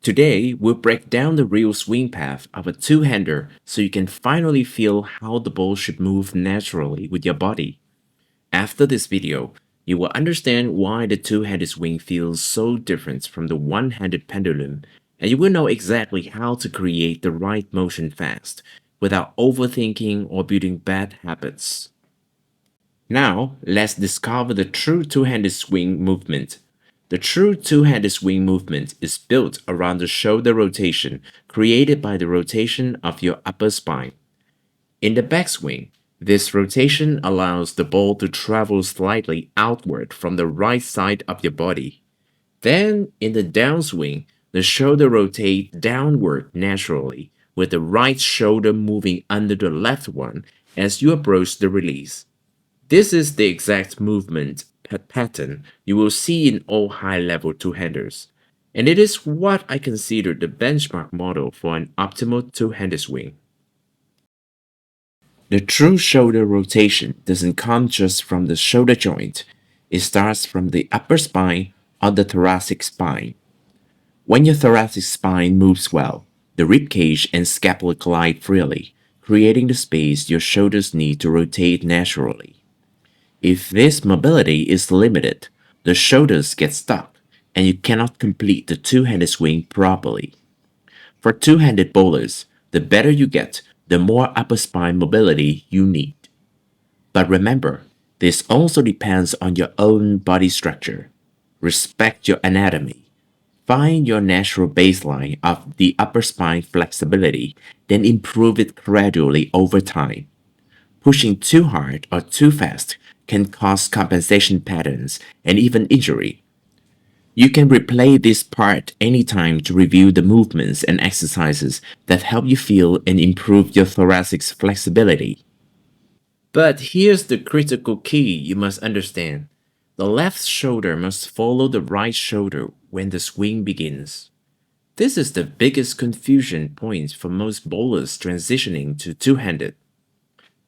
Today, we'll break down the real swing path of a two-hander so you can finally feel how the ball should move naturally with your body. After this video, you will understand why the two-handed swing feels so different from the one-handed pendulum, and you will know exactly how to create the right motion fast without overthinking or building bad habits. Now, let's discover the true two-handed swing movement. The true two-handed swing movement is built around the shoulder rotation created by the rotation of your upper spine. In the backswing, this rotation allows the ball to travel slightly outward from the right side of your body. Then, in the downswing, the shoulder rotates downward naturally, with the right shoulder moving under the left one as you approach the release. This is the exact movement pattern you will see in all high-level two-handers, and it is what I consider the benchmark model for an optimal two-handed swing. The true shoulder rotation doesn't come just from the shoulder joint, it starts from the upper spine or the thoracic spine. When your thoracic spine moves well, the ribcage and scapula glide freely, creating the space your shoulders need to rotate naturally. If this mobility is limited, the shoulders get stuck and you cannot complete the two-handed swing properly. For two-handed bowlers, the better you get, the more upper spine mobility you need. But remember, this also depends on your own body structure. Respect your anatomy. Find your natural baseline of the upper spine flexibility, then improve it gradually over time. Pushing too hard or too fast can cause compensation patterns and even injury. You can replay this part anytime to review the movements and exercises that help you feel and improve your thoracic's flexibility. But here's the critical key you must understand. The left shoulder must follow the right shoulder when the swing begins. This is the biggest confusion point for most bowlers transitioning to two-handed.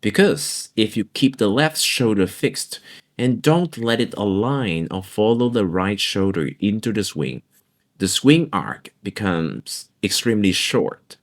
Because if you keep the left shoulder fixed and don't let it align or follow the right shoulder into the swing arc becomes extremely short.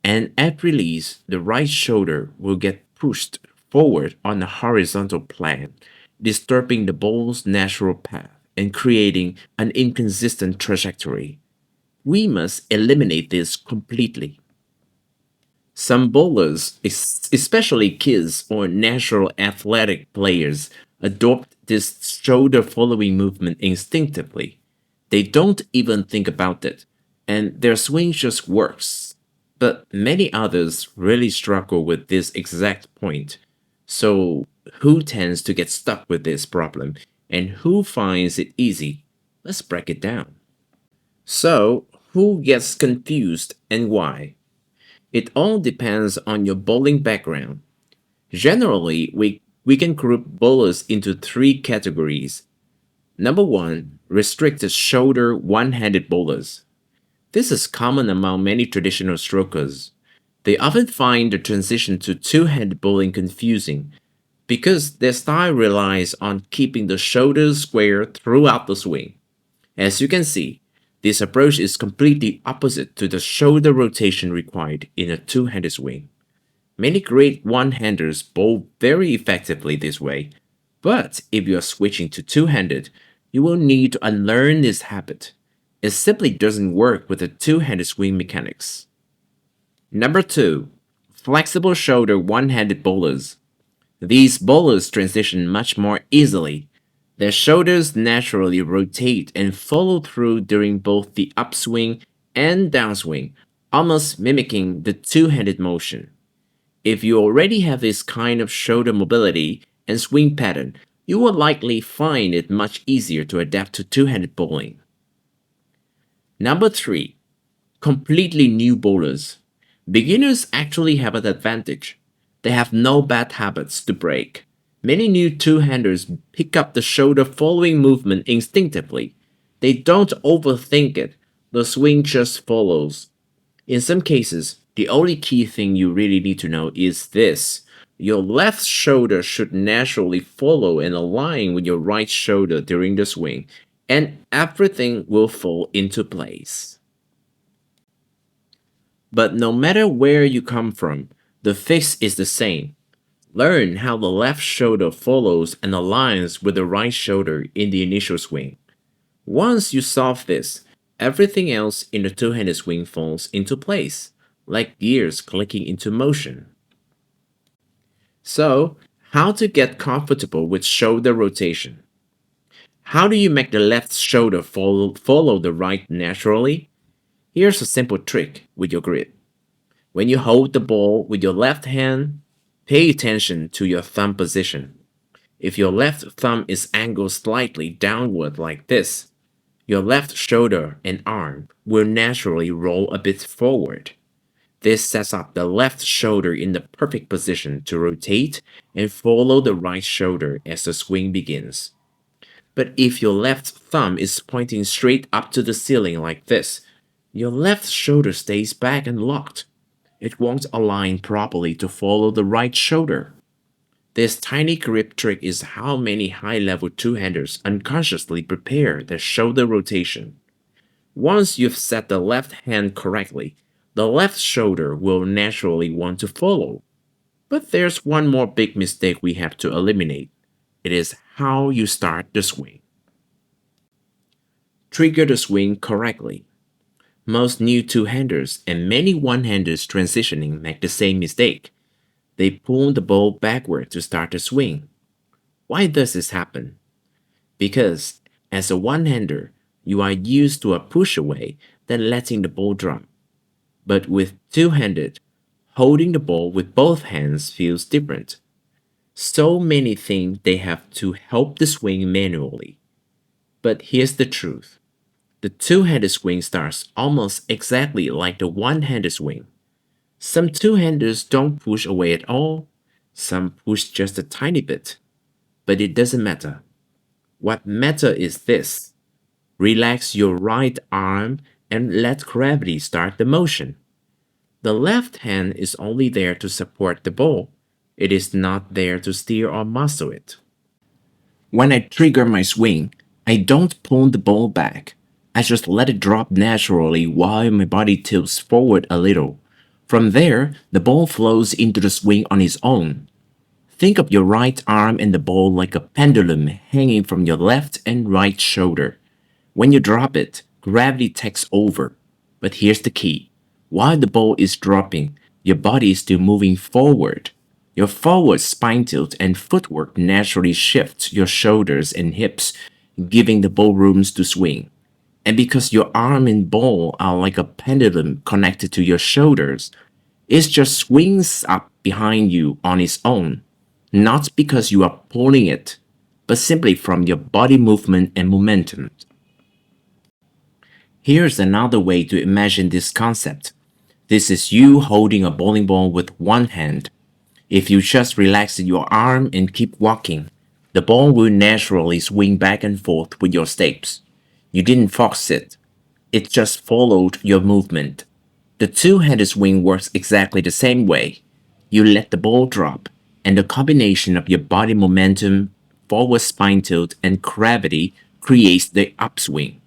And at release, the right shoulder will get pushed forward on a horizontal plane, disturbing the ball's natural path and creating an inconsistent trajectory. We must eliminate this completely. Some bowlers, especially kids or natural athletic players, adopt this shoulder following movement instinctively. They don't even think about it, and their swing just works. But many others really struggle with this exact point. So, who tends to get stuck with this problem, and who finds it easy? Let's break it down. So, who gets confused and why? It all depends on your bowling background. Generally, we can group bowlers into three categories. Number one, restricted shoulder one-handed bowlers. This is common among many traditional strokers. They often find the transition to two-handed bowling confusing because their style relies on keeping the shoulders square throughout the swing. As you can see, this approach is completely opposite to the shoulder rotation required in a two-handed swing. Many great one-handers bowl very effectively this way, but if you are switching to two-handed, you will need to unlearn this habit. It simply doesn't work with the two-handed swing mechanics. Number 2. Flexible shoulder one-handed bowlers. These bowlers transition much more easily. Their shoulders naturally rotate and follow through during both the upswing and downswing, almost mimicking the two-handed motion. If you already have this kind of shoulder mobility and swing pattern, you will likely find it much easier to adapt to two-handed bowling. Number 3. Completely new bowlers. Beginners actually have an advantage. They have no bad habits to break. Many new two-handers pick up the shoulder following movement instinctively. They don't overthink it. The swing just follows. In some cases, the only key thing you really need to know is this. Your left shoulder should naturally follow and align with your right shoulder during the swing, and everything will fall into place. But no matter where you come from, the fix is the same. Learn how the left shoulder follows and aligns with the right shoulder in the initial swing. Once you solve this, everything else in the two-handed swing falls into place, like gears clicking into motion. So, how to get comfortable with shoulder rotation? How do you make the left shoulder follow the right naturally? Here's a simple trick with your grip. When you hold the ball with your left hand, pay attention to your thumb position. If your left thumb is angled slightly downward like this, your left shoulder and arm will naturally roll a bit forward. This sets up the left shoulder in the perfect position to rotate and follow the right shoulder as the swing begins. But if your left thumb is pointing straight up to the ceiling like this, your left shoulder stays back and locked. It won't align properly to follow the right shoulder. This tiny grip trick is how many high-level two-handers unconsciously prepare their shoulder rotation. Once you've set the left hand correctly, the left shoulder will naturally want to follow. But there's one more big mistake we have to eliminate. It is how you start the swing. Trigger the swing correctly. Most new two-handers and many one-handers transitioning make the same mistake. They pull the ball backward to start the swing. Why does this happen? Because as a one-hander, you are used to a push away, then letting the ball drop. But with two-handed, holding the ball with both hands feels different. So many think they have to help the swing manually. But here's the truth. The two-handed swing starts almost exactly like the one-handed swing. Some two-handers don't push away at all. Some push just a tiny bit. But it doesn't matter. What matters is this. Relax your right arm and let gravity start the motion. The left hand is only there to support the ball. It is not there to steer or muscle it. When I trigger my swing, I don't pull the ball back. I just let it drop naturally while my body tilts forward a little. From there, the ball flows into the swing on its own. Think of your right arm and the ball like a pendulum hanging from your left and right shoulder. When you drop it, gravity takes over. But here's the key. While the ball is dropping, your body is still moving forward. Your forward spine tilt and footwork naturally shifts your shoulders and hips, giving the ball rooms to swing. And because your arm and ball are like a pendulum connected to your shoulders, it just swings up behind you on its own, not because you are pulling it, but simply from your body movement and momentum. Here's another way to imagine this concept. This is you holding a bowling ball with one hand. If you just relax your arm and keep walking, the ball will naturally swing back and forth with your steps. You didn't force it. It just followed your movement. The two-handed swing works exactly the same way. You let the ball drop, and the combination of your body momentum, forward spine tilt, and gravity creates the upswing.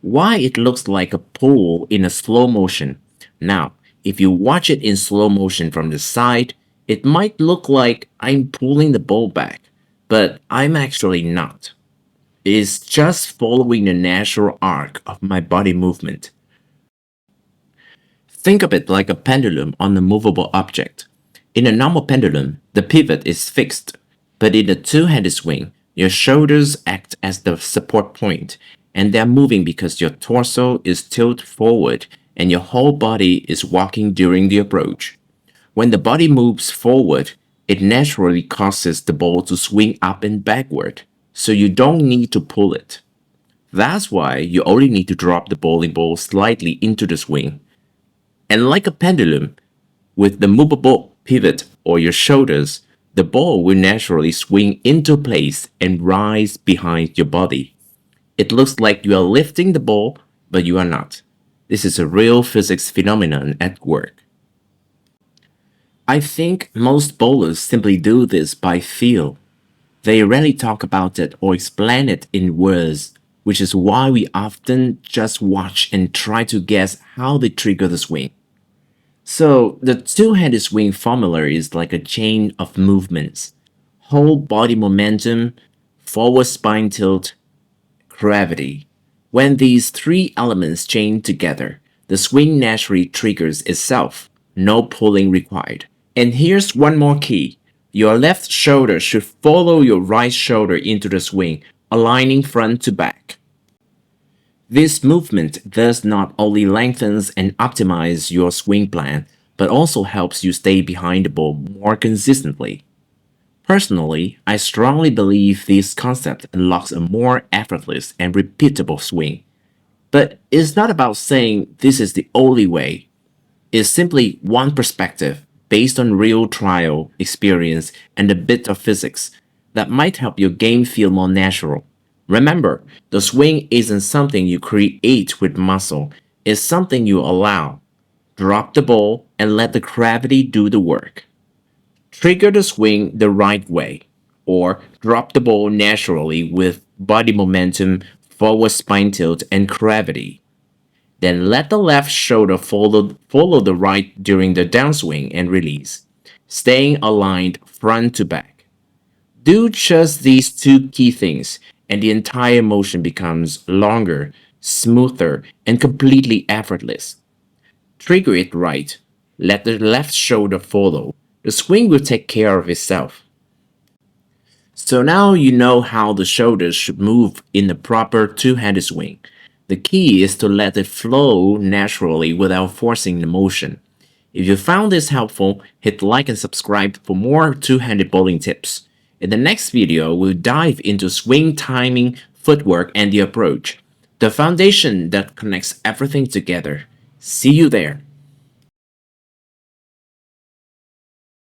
Why it looks like a pull in a slow motion. Now, if you watch it in slow motion from the side, it might look like I'm pulling the ball back, but I'm actually not. It is just following the natural arc of my body movement. Think of it like a pendulum on a movable object. In a normal pendulum, the pivot is fixed, but in a two-handed swing, your shoulders act as the support point, and they're moving because your torso is tilted forward and your whole body is walking during the approach. When the body moves forward, it naturally causes the ball to swing up and backward, so you don't need to pull it. That's why you only need to drop the bowling ball slightly into the swing. And like a pendulum, with the movable pivot or your shoulders, the ball will naturally swing into place and rise behind your body. It looks like you are lifting the ball, but you are not. This is a real physics phenomenon at work. I think most bowlers simply do this by feel. They rarely talk about it or explain it in words, which is why we often just watch and try to guess how they trigger the swing. So the two-handed swing formula is like a chain of movements. Whole body momentum, forward spine tilt, gravity. When these three elements chain together, the swing naturally triggers itself, no pulling required. And here's one more key. Your left shoulder should follow your right shoulder into the swing, aligning front to back. This movement thus not only lengthens and optimizes your swing plan, but also helps you stay behind the ball more consistently. Personally, I strongly believe this concept unlocks a more effortless and repeatable swing. But it's not about saying this is the only way. It's simply one perspective based on real trial experience and a bit of physics that might help your game feel more natural. Remember, the swing isn't something you create with muscle, it's something you allow. Drop the ball and let the gravity do the work. Trigger the swing the right way, or drop the ball naturally with body momentum, forward spine tilt, and gravity. Then let the left shoulder follow the right during the downswing and release, staying aligned front to back. Do just these two key things, and the entire motion becomes longer, smoother, and completely effortless. Trigger it right. Let the left shoulder follow. The swing will take care of itself. So now you know how the shoulders should move in the proper two-handed swing. The key is to let it flow naturally without forcing the motion. If you found this helpful, hit like and subscribe for more two-handed bowling tips. In the next video, we'll dive into swing timing, footwork, and the approach, the foundation that connects everything together. See you there.